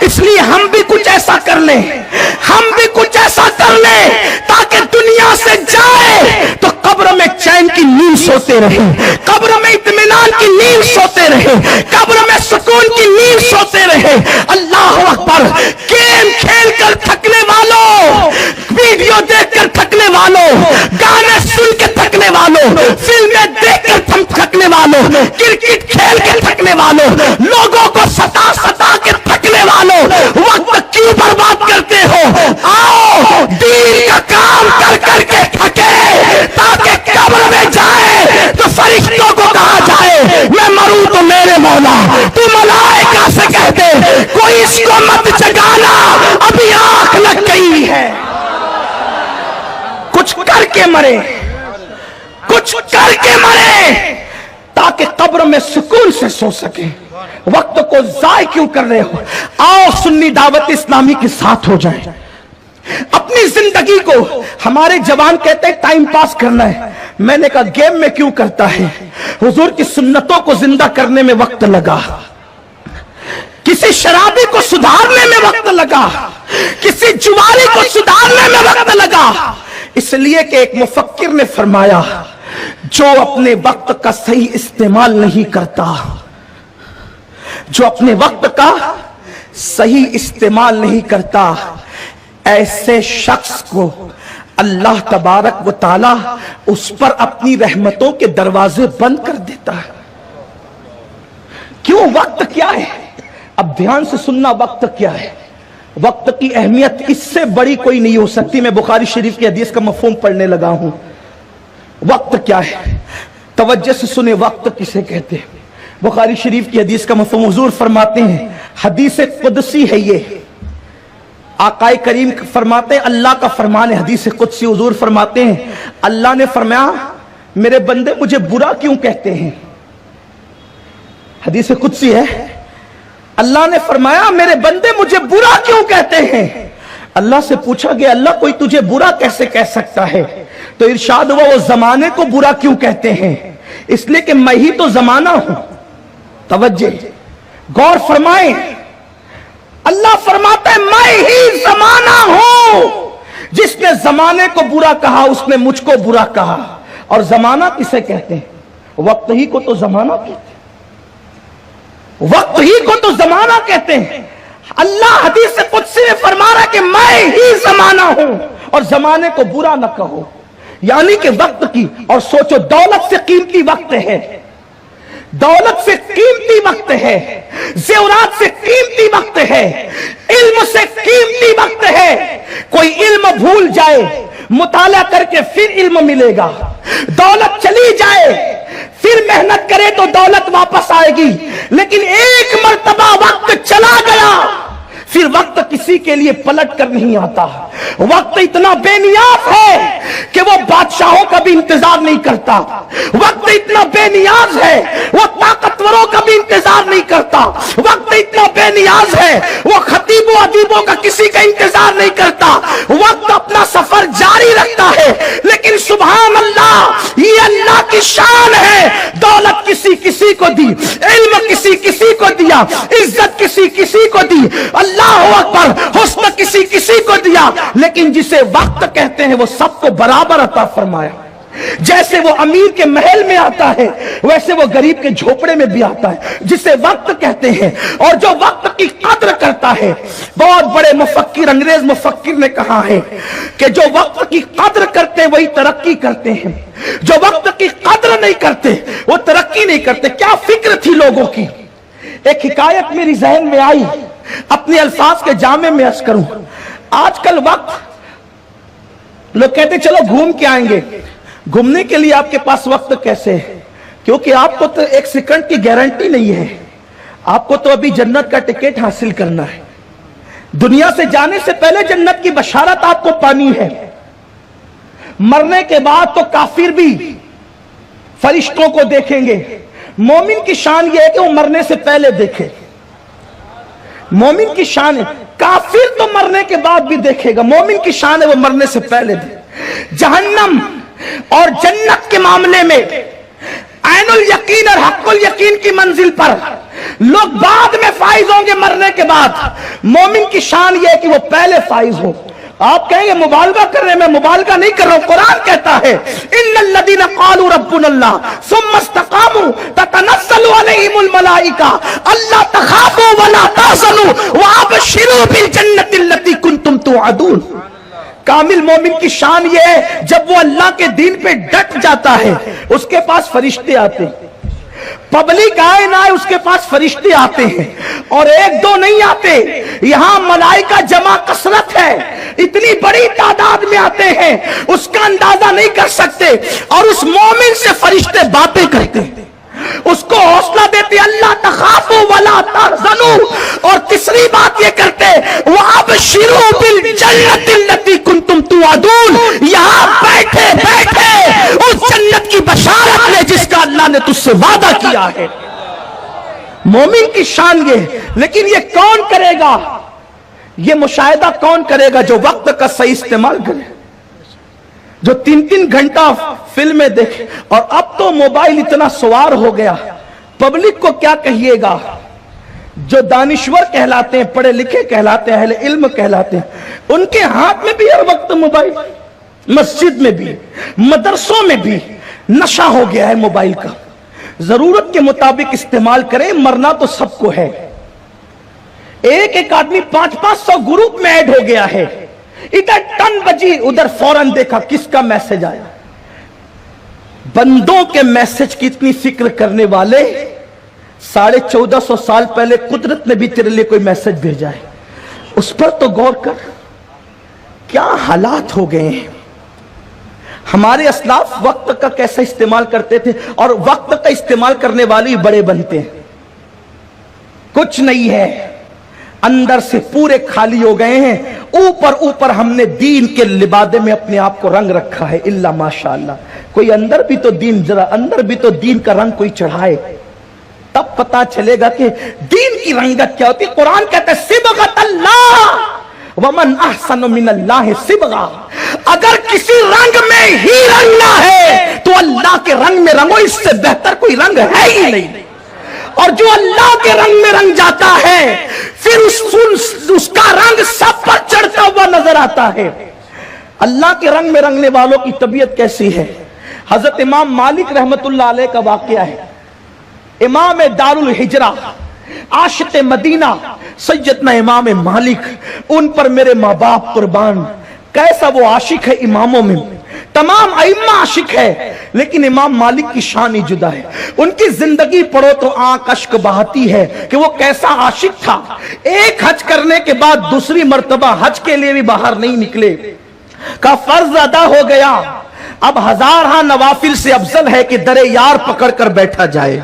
اس لیے ہم بھی کچھ ایسا کر لیں، ہم بھی کچھ ایسا کر لیں تاکہ دنیا سے جائے تو قبر میں چین کی نیند سوتے رہے، قبر میں اطمینان کی نیند سوتے رہے، قبر میں سکون کی نیند سوتے رہے۔ اللہ اکبر۔ گیم کھیل کر تھکنے والوں، ویڈیو دیکھ کر تھکنے والوں، گانے سن کے تھکنے والوں، فلمیں دیکھ کر تھکنے والوں، کرکٹ کھیل کے تھکنے والوں، لوگوں کو ستا ستا کے تھکنے والوں، وقت کیوں برباد کرتے ہو؟ آؤ دین کا کام کر کر کے تھکے تاکہ قبر میں جائے تو فرشتوں کو کہا جائے میں مروں تو میرے مولا تو ملائکہ سے کہہ دے کوئی اس کو مت جگانا ابھی آنکھ لگ گئی ہے۔ کچھ کر کے مرے، کچھ کر کے مرے تاکہ قبر میں سکون سے سو سکے۔ وقت کو ضائع کیوں کر رہے ہو؟ آؤ سنی دعوت اسلامی کے ساتھ ہو جائیں۔ اپنی زندگی کو، ہمارے جوان کہتے ہیں ٹائم پاس کرنا ہے، میں نے کہا گیم میں کیوں کرتا ہے؟ حضور کی سنتوں کو زندہ کرنے میں وقت لگا، کسی شرابی کو سدھارنے میں وقت لگا، کسی جواری کو سدھارنے میں وقت لگا، اس لیے کہ ایک مفکر نے فرمایا جو اپنے وقت کا صحیح استعمال نہیں کرتا، جو اپنے وقت کا صحیح استعمال نہیں کرتا، ایسے شخص کو اللہ تبارک و تعالی اس پر اپنی رحمتوں کے دروازے بند کر دیتا ہے۔ کیوں؟ وقت کیا ہے؟ اب دھیان سے سننا، وقت کیا ہے؟ وقت کی اہمیت اس سے بڑی کوئی نہیں ہو سکتی۔ میں بخاری شریف کی حدیث کا مفہوم پڑھنے لگا ہوں۔ وقت کیا ہے؟ توجہ سے سنیں، وقت کسے کہتے ہیں؟ بخاری شریف کی حدیث کا مفہوم حضور فرماتے ہیں، حدیث قدسی ہے یہ، آقا کریم فرماتے ہیں اللہ کا فرمان ہے، حدیث قدسی حضور فرماتے ہیں اللہ نے فرمایا میرے بندے مجھے برا کیوں کہتے ہیں؟ حدیث قدسی ہے، اللہ نے فرمایا میرے بندے مجھے برا کیوں کہتے ہیں؟ اللہ سے پوچھا گیا اللہ کوئی تجھے برا کیسے کہہ سکتا ہے؟ تو ارشاد ہوا وہ زمانے کو برا کیوں کہتے ہیں؟ اس لیے کہ میں ہی تو زمانہ ہوں۔ توجہ غور فرمائیں، اللہ فرماتا ہے میں ہی زمانہ ہوں۔ جس نے زمانے کو برا کہا اس نے مجھ کو برا کہا۔ اور زمانہ کسے کہتے ہیں؟ وقت ہی کو تو زمانہ کہتے ہیں، وقت ہی کو تو زمانہ کہتے ہیں۔ اللہ حدیث قدسی میں فرما رہا ہے کہ میں ہی زمانہ ہوں اور زمانے کو برا نہ کہو، یعنی کہ وقت کی، اور سوچو دولت سے قیمتی وقت ہے، دولت سے قیمتی وقت ہے، زیورات سے قیمتی وقت ہے، علم سے قیمتی وقت ہے۔ کوئی علم بھول جائے، مطالعہ کر کے پھر علم ملے گا، دولت چلی جائے پھر محنت کرے تو دولت واپس آئے گی، لیکن ایک مرتبہ وقت چلا گیا پھر وقت کسی کے لیے پلٹ کر نہیں آتا۔ وقت اتنا بے نیاز ہے کہ وہ بادشاہوں کا بھی انتظار نہیں کرتا، وقت اتنا بے نیاز ہے وہ طاقتوروں کا بھی انتظار نہیں کرتا، وقت اتنا بے نیاز ہے وہ خطیبوں ادیبوں کا کسی کا انتظار نہیں کرتا، وقت اپنا سفر جاری رکھتا ہے۔ لیکن سبحان اللہ، یہ اللہ کی شان ہے، دولت کسی کسی کو دی، علم کسی کسی کو دیا، عزت کسی کسی کو دی، اللہ اکبر، حسن کسی کسی کو دیا، لیکن جسے وقت کہتے ہیں وہ سب کو برابر عطا فرمایا۔ جیسے وہ امیر کے محل میں آتا ہے ویسے وہ غریب کے جھوپڑے میں بھی آتا ہے، جسے وقت کہتے ہیں۔ اور جو وقت کی قدر کرتا ہے، بہت بڑے مفکر، انگریز مفکر نے کہا ہے کہ جو وقت کی قدر کرتے وہی ترقی کرتے ہیں، جو وقت کی قدر نہیں کرتے وہ ترقی نہیں کرتے۔ کیا فکر تھی لوگوں کی؟ ایک حکایت میری ذہن میں آئی، اپنے الفاظ کے جامع میں عرض کروں۔ آج کل وقت لوگ کہتے چلو گھوم کے آئیں گے، گھومنے کے لیے آپ کے پاس وقت کیسے ہے؟ کیونکہ آپ کو تو ایک سیکنڈ کی گارنٹی نہیں ہے، آپ کو تو ابھی جنت کا ٹکٹ حاصل کرنا ہے، دنیا سے جانے سے پہلے جنت کی بشارت آپ کو پانی ہے۔ مرنے کے بعد تو کافر بھی فرشتوں کو دیکھیں گے، مومن کی شان یہ ہے کہ وہ مرنے سے پہلے دیکھے، مومن کی شان ہے۔ کافر تو مرنے کے بعد بھی دیکھے گا، مومن کی شان ہے وہ مرنے سے پہلے دیکھے۔ جہنم اور جنت کے معاملے میں ऐनुल यकीन और हक्कुल यकीन की मंजिल पर लोग बाद में फाइज होंगे, मरने के बाद। मोमिन की शान यह है कि वो पहले फाइज हो। आप कहेंगे मुबालगा कर रहे, मैं मुबालगा नहीं कर रहा हूं। कुरान कहता है इन्नल्लज़ीना क़ालू रब्बुनल्लाह सुम्मा इस्तक़ामू ततनज़्ज़लु अलैहिमुल मलाइका अल्ला तख़ाफ़ू वला तहज़नू व अबशिरू बिल जन्नतिल्लती कुंतुम तुअदून। कामिल मोमिन की शान ये है जब वो अल्लाह के दीन पे डट जाता है, उसके पास फरिश्ते आते हैं। पब्लिक आए ना आए, उसके पास फरिश्ते आते हैं, और एक दो नहीं आते। यहां मलाइका जमा कसरत है, इतनी बड़ी तादाद में आते हैं, उसका अंदाजा नहीं कर सकते। और उस मोमिन से फरिश्ते बातें करते हैं, उसको हौसला देते, अल्लाह तखाफू वला तहज़नू। और तीसरी बात ये करते, वअबशिरू बिल जन्नतिल्लती कुंतुम तुअदून। यहां बैठे बैठे उस जन्नत की बशारत ले जिसका अल्लाह ने तुझसे वादा किया है। मोमिन की शान ये। लेकिन ये कौन करेगा? ये मुशाहिदा कौन करेगा? जो वक्त का सही इस्तेमाल करे, जो 3-3 घंटा फिल्में देखे। और अब तो मोबाइल इतना सवार हो गया, पब्लिक को क्या कहिएगा। जो दानिश्वर कहलाते हैं, पढ़े लिखे कहलाते हैं, अहले इल्म कहलाते हैं, उनके हाथ में भी हर वक्त मोबाइल, मस्जिद में भी, मदरसों में भी नशा हो गया है मोबाइल का। जरूरत के मुताबिक इस्तेमाल करें, मरना तो सबको है। एक एक आदमी 500-500 ग्रुप में ऐड हो गया है। इधर टन बजी, उधर फौरन देखा किसका मैसेज आया। बंदों के मैसेज की इतनी फिक्र करने वाले 1450 साल पहले कुदरत ने भी तेरे लिए कोई मैसेज भेजा है, उस पर तो गौर कर। क्या हालात हो गए हैं। हमारे असलाफ वक्त का कैसा इस्तेमाल करते थे, और वक्त का इस्तेमाल करने वाले ही बड़े बनते हैं। कुछ नहीं है, अंदर से पूरे खाली हो गए हैं। ऊपर ऊपर हमने दीन के लिबादे में अपने आप को रंग रखा है, इल्ला माशाअल्लाह। कोई अंदर भी तो दीन, जरा अंदर भी तो दीन का रंग कोई चढ़ाए, तब पता चलेगा कि दीन की रंगत क्या होती है। कुरान कहता है सिबगतल्लाह वमन अहसनु मिनल्लाहि सिबगा। अगर किसी रंग में ही रंगना है तो अल्लाह के रंग में रंगो, इससे बेहतर कोई रंग है ही नहीं। और जो अल्लाह के रंग में रंग जाता है, फिर उसका रंग सब पर चढ़ता हुआ नजर आता है। अल्लाह के रंग में रंगने वालों की तबीयत कैसी है। हजरत इमाम मालिक रहमतुल्लाह अलैह का वाकया है। इमाम दारुल हिजरा, आशिक़ मदीना सैयदना इमाम मालिक, उन पर मेरे माँ बाप कुर्बान। कैसा वो आशिक है। इमामों में तमाम अइम्मा आशिक है, लेकिन इमाम मालिक की शान ही जुदा है। उनकी जिंदगी पढ़ो तो आंख अश्क बहाती है कि वो कैसा आशिक था। एक हज करने के बाद दूसरी मर्तबा हज के लिए भी बाहर नहीं निकले, का फर्ज अदा हो गया। अब 1000 नवाफिल से अफजल है कि दरे यार पकड़ कर बैठा जाए,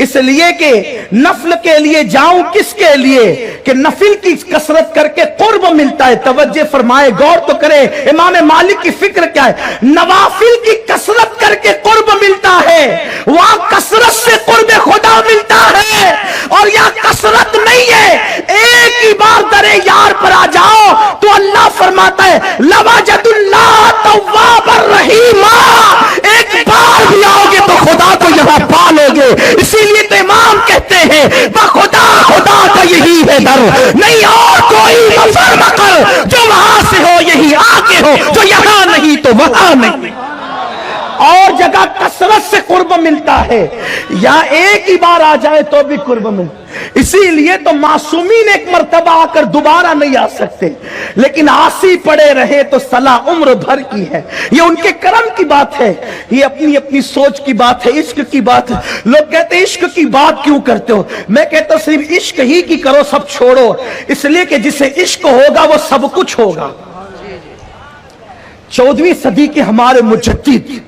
इसलिए कि नफल के लिए जाऊं किसके लिए कि नफिल की कसरत करके कुर्ब मिलता है। तवज्जो फरमाए, गौर तो करे इमाम मालिक की फिक्र क्या है। नवाफिल की कसरत करके कुर्ब मिलता है, वहां कसरत से कुर्ब खुदा मिलता है। और यह कसरत नहीं है, एक ही बार दरे यार पर आ जाओ तो अल्लाह फरमाता है लवाजदुल्लाह तव्वाबर रहीमा। एक बार भी आओगे तो खुदा को यहां पालोगे। इसीलिए तो इमाम कहते हैं बखुदा खुदा का यही है दर, नहीं और कोई मफर मकर। जो वहां से हो यही आके हो, जो यहां नहीं तो वहां नहीं। और जगह कसरत से कुर्ब मिलता है, या एक ही बार आ जाए तो भी कुर्ब मिलता। इसीलिए तो मासूमीन एक मर्तबा आकर दोबारा नहीं आ सकते, लेकिन आसी पड़े रहे तो सलाह उम्र भर की है। ये उनके करम की बात है, ये अपनी अपनी सोच की बात है, इश्क की बात है। लोग कहते हैं इश्क की बात क्यों करते हो। मैं कहता हूं सिर्फ इश्क ही की करो, सब छोड़ो। इसलिए कि जिसे इश्क होगा वो सब कुछ होगा। 14वीं सदी के हमारे मुजद्दिद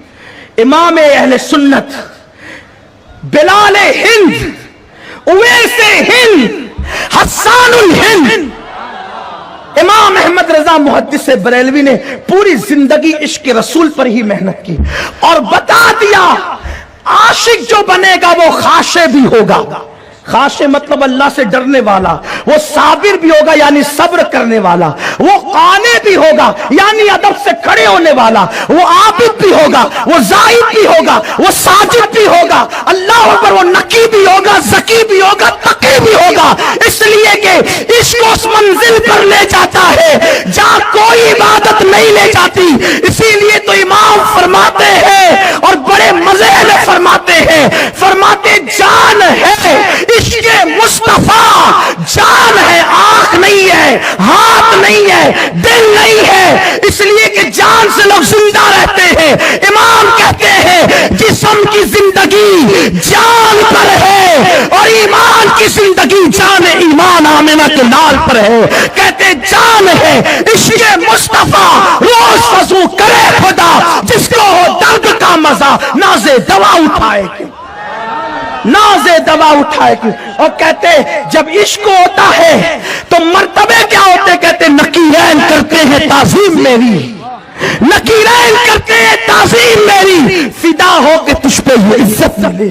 इमाम अहले सुन्नत बिलाल हिंद, उवैसे हिंद, हस्सानुल हिंद, इमाम अहमद रजा मुहद्दिस बरेलवी ने पूरी जिंदगी इश्क रसूल पर ही मेहनत की और बता दिया आशिक जो बनेगा वो खाशे भी होगा। खाशे मतलब अल्लाह से डरने वाला, वो साबिर भी होगा यानी सब्र करने वाला, वो काने भी होगा यानी अदब से खड़े होने वाला, वो आबिद भी होगा, वो जाहिद भी होगा, वो साजिद भी होगा, अल्लाह अकबर, वो नकी भी होगा, ज़की भी होगा, तकी भी होगा। इसलिए कि इश्क उस मंजिल पर ले जाता है जहां कोई इबादत नहीं ले जाती। इसीलिए तो इमाम फरमाते हैं और बड़े मजे में फरमाते हैं, फरमाते जान है इश्क़े मुस्तफा, जान है, आंख नहीं है, हाथ नहीं है, दिल नहीं है, इसलिए कि जान से लोग जिंदा रहते हैं। इमाम कहते हैं जिस्म की जिंदगी जान पर है और ईमान की जिंदगी जान ईमान आमिना के लाल पर है। कहते जान है इश्क़े मुस्तफा, रोज वज़ू करे खुदा, जिसको हो दर्द का मजा नाज़े दवा उठाए, नाज़े दवा उठाए। और कहते जब इश्क होता है तो मर्तबे क्या होते, कहते नकीरैन करते हैं ताज़ीम मेरी, नकीरैन करते हैं ताज़ीम मेरी, फिदा हो के तुझ पे ये इज्जत मिले।